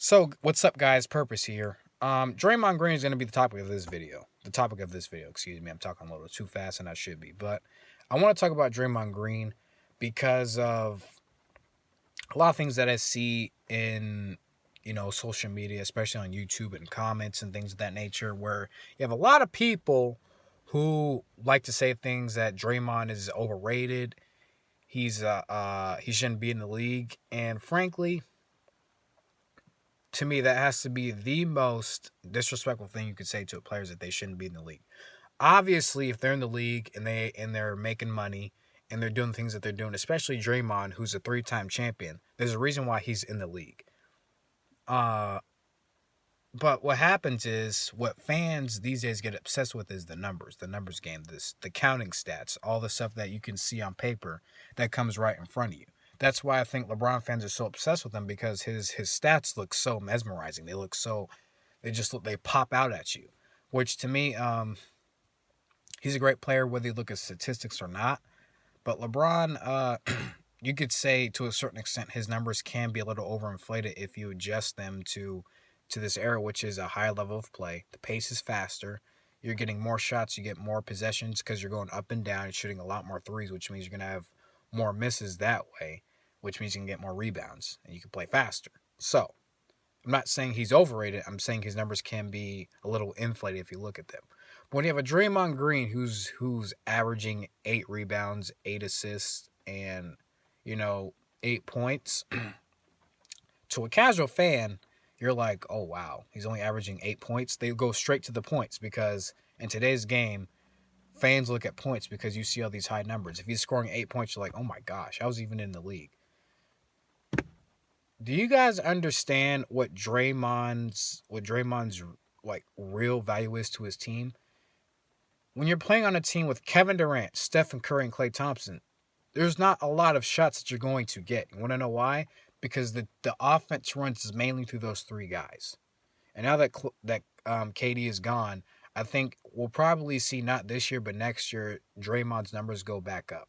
So, what's up, guys? Purpose here. Draymond Green is going to be the topic of this video. The topic of this video, excuse me. I'm talking a little too fast and I should be. But I want to talk about Draymond Green because of a lot of things that I see in, social media, especially on YouTube and comments and things of that nature, where you have a lot of people who like to say things that Draymond is overrated. He shouldn't be in the league. And frankly, to me, that has to be the most disrespectful thing you could say to a player is that they shouldn't be in the league. Obviously, if they're in the league and they're making money and they're doing things that they're doing, especially Draymond, who's a three-time champion, there's a reason why he's in the league. Uh, but what happens is what fans these days get obsessed with is the numbers game, the counting stats, all the stuff that you can see on paper that comes right in front of you. That's why I think LeBron fans are so obsessed with him because his stats look so mesmerizing. They pop out at you, which to me, he's a great player whether you look at statistics or not. But LeBron, you could say to a certain extent his numbers can be a little overinflated if you adjust them to this era, which is a high level of play. The pace is faster. You're getting more shots. You get more possessions because you're going up and down and shooting a lot more threes, which means you're going to have more misses that way, which means you can get more rebounds and you can play faster. So I'm not saying he's overrated. I'm saying his numbers can be a little inflated if you look at them. But when you have a Draymond Green who's averaging 8 rebounds, 8 assists, and 8 points, to a casual fan, you're like, oh wow, he's only averaging 8 points. They go straight to the points because in today's game, fans look at points because you see all these high numbers. If he's scoring 8 points, you're like, oh my gosh, I was even in the league. Do you guys understand what Draymond's like real value is to his team? When you're playing on a team with Kevin Durant, Stephen Curry, and Klay Thompson, there's not a lot of shots that you're going to get. You want to know why? Because the offense runs mainly through those three guys. And now that KD is gone, I think we'll probably see not this year but next year Draymond's numbers go back up.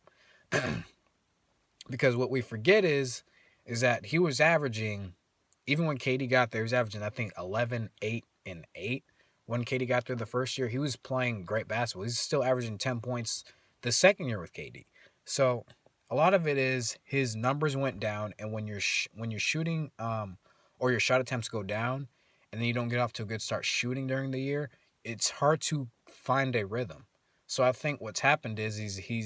Because what we forget is that he was averaging, even when KD got there, he was averaging I think 11, 8, and 8. When KD got there the first year, he was playing great basketball. He's still averaging 10 points the second year with KD. So a lot of it is his numbers went down, and when you're shooting or your shot attempts go down, and then you don't get off to a good start shooting during the year, it's hard to find a rhythm. So I think what's happened is he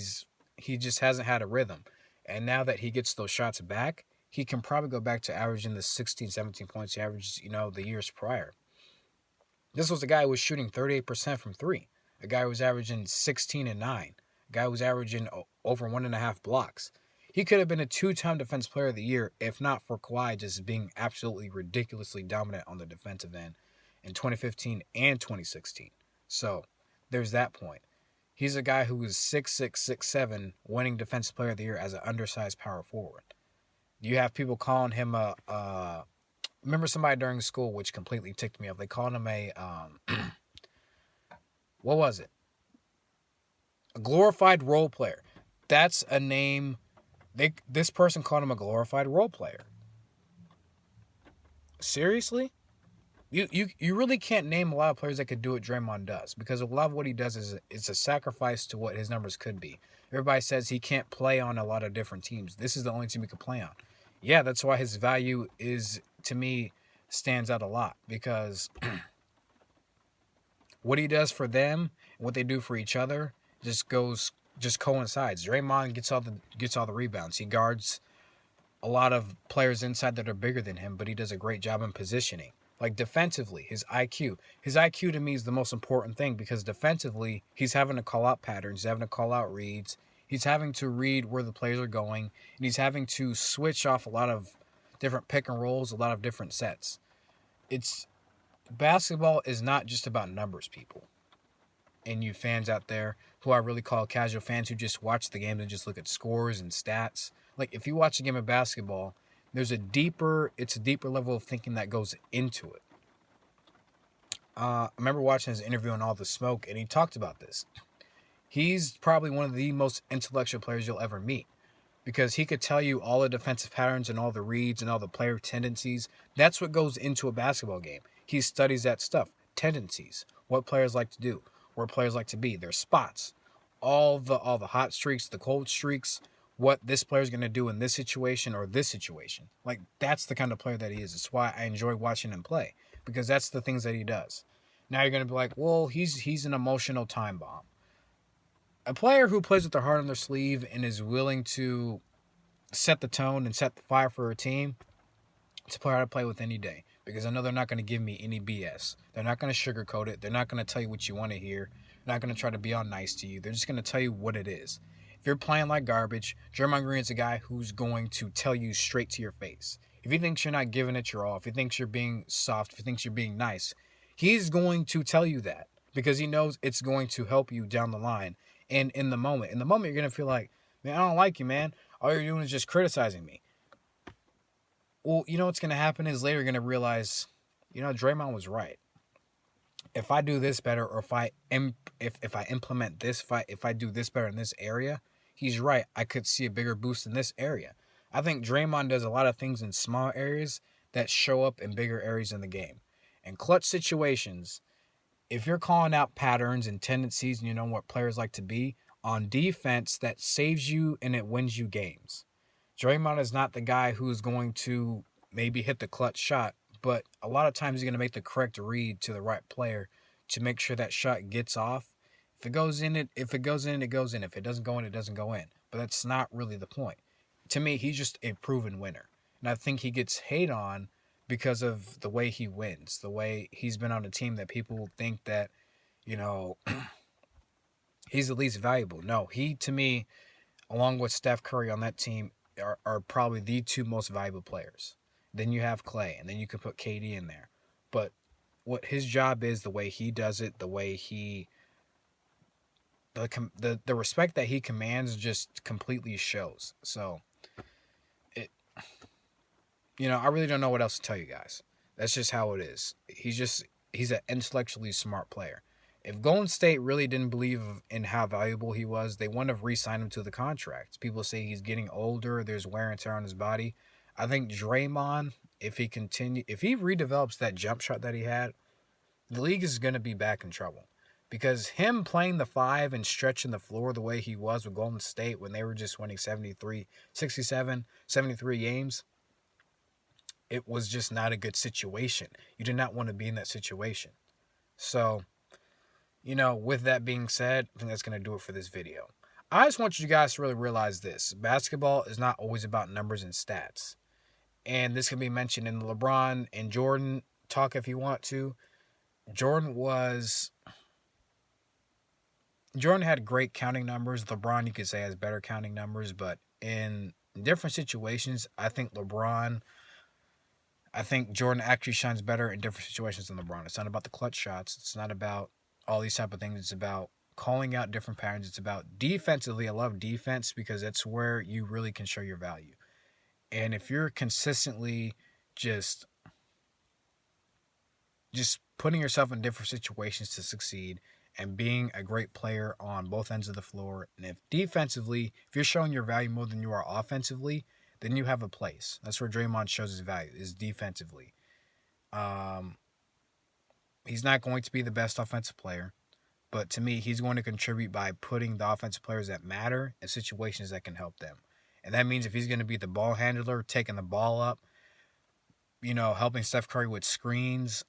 just hasn't had a rhythm, and now that he gets those shots back, he can probably go back to averaging the 16, 17 points he averaged the years prior. This was a guy who was shooting 38% from three. A guy who was averaging 16 and 9. A guy who was averaging over 1.5 blocks. He could have been a two-time Defensive Player of the Year if not for Kawhi just being absolutely ridiculously dominant on the defensive end in 2015 and 2016. So there's that point. He's a guy who was 6'6", 6'7", winning Defensive Player of the Year as an undersized power forward. You have people calling him a remember somebody during school which completely ticked me off. They called him a what was it? A glorified role player. That's a name. This person called him a glorified role player. Seriously? You really can't name a lot of players that could do what Draymond does because a lot of what he does is it's a sacrifice to what his numbers could be. Everybody says he can't play on a lot of different teams. This is the only team he can play on. Yeah, that's why his value is, to me, stands out a lot because what he does for them and what they do for each other just coincides. Draymond gets all the rebounds. He guards a lot of players inside that are bigger than him, but he does a great job in positioning. Like defensively, his IQ. His IQ to me is the most important thing because defensively, he's having to call out patterns, he's having to call out reads, he's having to read where the players are going, and he's having to switch off a lot of different pick and rolls, a lot of different sets. It's Basketball is not just about numbers, people. And you fans out there who I really call casual fans who just watch the game and just look at scores and stats. Like if you watch a game of basketball, it's a deeper level of thinking that goes into it. I remember watching his interview on All the Smoke, and he talked about this. He's probably one of the most intellectual players you'll ever meet because he could tell you all the defensive patterns and all the reads and all the player tendencies. That's what goes into a basketball game. He studies that stuff, tendencies, what players like to do, where players like to be, their spots, all the hot streaks, the cold streaks, what this player's going to do in this situation or this situation. Like, that's the kind of player that he is. It's why I enjoy watching him play, because that's the things that he does. Now you're going to be like, well, he's an emotional time bomb. A player who plays with their heart on their sleeve and is willing to set the tone and set the fire for a team, it's a player I'd play with any day, because I know they're not going to give me any BS. They're not going to sugarcoat it. They're not going to tell you what you want to hear. They're not going to try to be all nice to you. They're just going to tell you what it is. If you're playing like garbage, Draymond Green is a guy who's going to tell you straight to your face. If he thinks you're not giving it your all, if he thinks you're being soft, if he thinks you're being nice, he's going to tell you that, because he knows it's going to help you down the line and in the moment. In the moment, you're going to feel like, man, I don't like you, man. All you're doing is just criticizing me. Well, you know what's going to happen is later you're going to realize, Draymond was right. If I do this better, or if I implement this, if I do this better in this area, he's right. I could see a bigger boost in this area. I think Draymond does a lot of things in small areas that show up in bigger areas in the game. In clutch situations, if you're calling out patterns and tendencies and you know what players like to be, on defense, that saves you and it wins you games. Draymond is not the guy who's going to maybe hit the clutch shot, but a lot of times he's going to make the correct read to the right player to make sure that shot gets off. If it goes in, it goes in. If it doesn't go in, it doesn't go in. But that's not really the point. To me, he's just a proven winner. And I think he gets hate on because of the way he wins, the way he's been on a team that people think that, he's the least valuable. No, he, to me, along with Steph Curry on that team, are probably the two most valuable players. Then you have Clay, and then you can put KD in there. But what his job is, the way he does it, the way the respect that he commands just completely shows. So, I really don't know what else to tell you guys. That's just how it is. He's an intellectually smart player. If Golden State really didn't believe in how valuable he was, they wouldn't have re-signed him to the contract. People say he's getting older, there's wear and tear on his body. I think Draymond, if he redevelops that jump shot that he had, the league is going to be back in trouble. Because him playing the 5 and stretching the floor the way he was with Golden State when they were just winning 73 games, it was just not a good situation. You did not want to be in that situation. So, with that being said, I think that's going to do it for this video. I just want you guys to really realize this. Basketball is not always about numbers and stats. And this can be mentioned in the LeBron and Jordan talk if you want to. Jordan had great counting numbers. LeBron, you could say, has better counting numbers. But in different situations, I think Jordan actually shines better in different situations than LeBron. It's not about the clutch shots. It's not about all these type of things. It's about calling out different patterns. It's about defensively. I love defense because that's where you really can show your value. And if you're consistently just putting yourself in different situations to succeed and being a great player on both ends of the floor, and if you're showing your value more than you are offensively, then you have a place. That's where Draymond shows his value, is defensively. He's not going to be the best offensive player, but to me, he's going to contribute by putting the offensive players that matter in situations that can help them. And that means if he's going to be the ball handler, taking the ball up, helping Steph Curry with screens,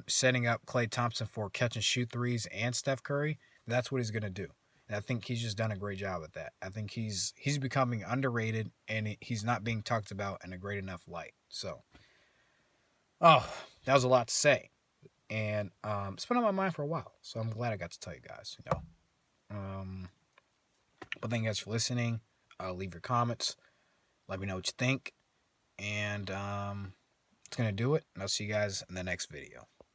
setting up Klay Thompson for catch and shoot threes and Steph Curry, that's what he's going to do. And I think he's just done a great job at that. I think he's becoming underrated, and he's not being talked about in a great enough light. So, that was a lot to say. And it's been on my mind for a while. So I'm glad I got to tell you guys, But thank you guys for listening. Leave your comments. Let me know what you think. And it's going to do it. And I'll see you guys in the next video.